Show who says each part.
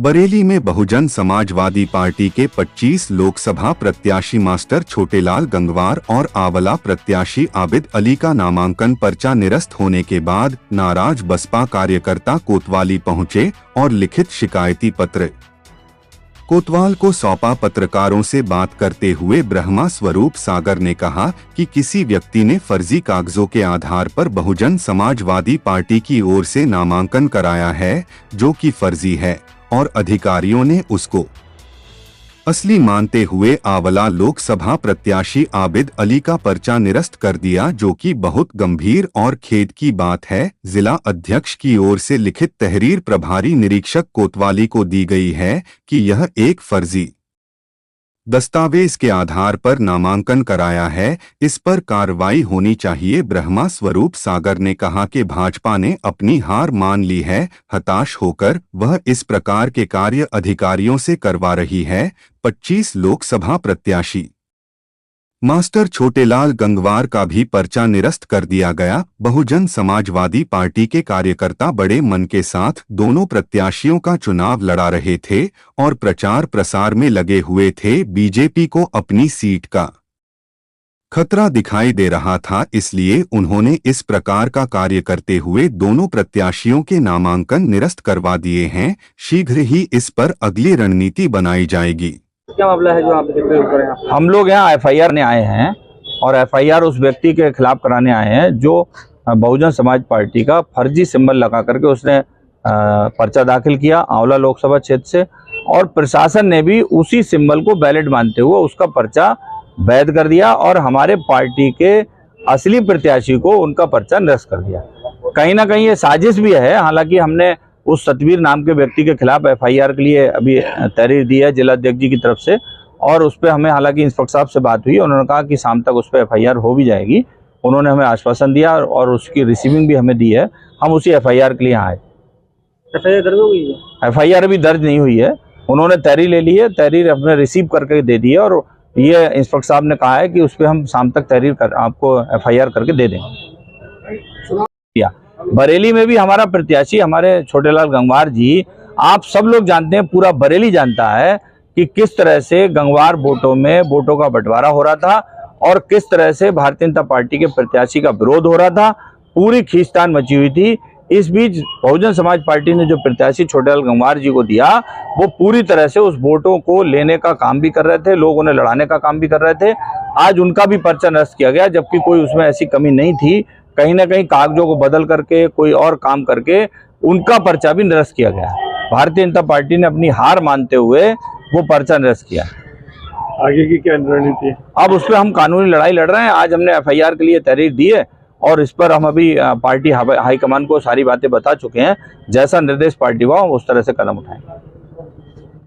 Speaker 1: बरेली में बहुजन समाजवादी पार्टी के 25 लोकसभा प्रत्याशी मास्टर छोटेलाल गंगवार और आंवला प्रत्याशी आबिद अली का नामांकन पर्चा निरस्त होने के बाद नाराज बसपा कार्यकर्ता कोतवाली पहुंचे और लिखित शिकायती पत्र कोतवाल को सौंपा। पत्रकारों से बात करते हुए ब्रह्मा स्वरूप सागर ने कहा कि किसी व्यक्ति ने फर्जी कागजों के आधार पर बहुजन समाजवादी पार्टी की ओर से नामांकन कराया है, जो कि फर्जी है, और अधिकारियों ने उसको असली मानते हुए आंवला लोकसभा प्रत्याशी आबिद अली का पर्चा निरस्त कर दिया, जो कि बहुत गंभीर और खेद की बात है। जिला अध्यक्ष की ओर से लिखित तहरीर प्रभारी निरीक्षक कोतवाली को दी गई है कि यह एक फर्जी दस्तावेज के आधार पर नामांकन कराया है, इस पर कार्रवाई होनी चाहिए। ब्रह्मा स्वरूप सागर ने कहा कि भाजपा ने अपनी हार मान ली है। हताश होकर वह इस प्रकार के कार्य अधिकारियों से करवा रही है। 25 लोकसभा प्रत्याशी मास्टर छोटेलाल गंगवार का भी पर्चा निरस्त कर दिया गया। बहुजन समाजवादी पार्टी के कार्यकर्ता बड़े मन के साथ दोनों प्रत्याशियों का चुनाव लड़ा रहे थे और प्रचार प्रसार में लगे हुए थे। बीजेपी को अपनी सीट का खतरा दिखाई दे रहा था, इसलिए उन्होंने इस प्रकार का कार्य करते हुए दोनों प्रत्याशियों के नामांकन निरस्त करवा दिए हैं। शीघ्र ही इस पर अगली रणनीति बनाई जाएगी।
Speaker 2: क्या मामला है जो आप ऊपर हैं?
Speaker 3: हम लोग यहाँ एफआईआर ने आए हैं और एफआईआर उस व्यक्ति के खिलाफ कराने आए हैं जो बहुजन समाज पार्टी का फर्जी सिंबल लगा करके उसने पर्चा दाखिल किया आंवला लोकसभा क्षेत्र से, और प्रशासन ने भी उसी सिंबल को वैलिड मानते हुए उसका पर्चा वैध कर दिया और हमारे पार्टी के असली प्रत्याशी को उनका पर्चा निरस्त कर दिया। कहीं ना कहीं ये साजिश भी है। हालांकि हमने उस सतवीर नाम के व्यक्ति के खिलाफ एफआईआर के लिए अभी तहरीर दी है जिला अध्यक्ष जी की तरफ से, और उस पर हमें हालांकि इंस्पेक्टर साहब से बात हुई, उन्होंने कहा कि शाम तक उस पर एफआईआर हो भी जाएगी। उन्होंने हमें आश्वासन दिया और उसकी रिसीविंग भी हमें दी है। हम उसी एफआईआर के लिए आए।
Speaker 2: एफआईआर दर्ज हो गई है?
Speaker 3: एफआईआर अभी दर्ज नहीं हुई है। उन्होंने तहरीर ले ली है, तहरीर हमने रिसीव करके दे दी है और ये इंस्पेक्टर साहब ने कहा है कि उस पर हम शाम तक तहरीर कर आपको एफआईआर करके दे देंगे। बरेली में भी हमारा प्रत्याशी हमारे छोटेलाल गंगवार जी, आप सब लोग जानते हैं, पूरा बरेली जानता है कि किस तरह से गंगवार वोटों का बंटवारा हो रहा था और किस तरह से भारतीय जनता पार्टी के प्रत्याशी का विरोध हो रहा था। पूरी खींचतान मची हुई थी। इस बीच बहुजन समाज पार्टी ने जो प्रत्याशी छोटेलाल गंगवार जी को दिया, वो पूरी तरह से उस वोटों को लेने का काम भी कर रहे थे, लोग उन्हें लड़ाने का काम भी कर रहे थे। आज उनका भी पर्चा निरस्त किया गया, जबकि कोई उसमें ऐसी कमी नहीं थी। कहीं ना कहीं कागजों को बदल करके कोई और काम करके उनका पर्चा भी निरस्त किया गया। भारतीय जनता पार्टी ने अपनी हार मानते हुए वो पर्चा निरस्त किया।
Speaker 2: आगे की क्या रणनीति है?
Speaker 3: अब उस पर हम कानूनी लड़ाई लड़ रहे हैं। आज हमने एफआईआर के लिए तहरीर दी है और इस पर हम अभी पार्टी हाईकमान को सारी बातें बता चुके हैं। जैसा निर्देश पार्टी हुआ उस तरह से कदम उठाएंगे।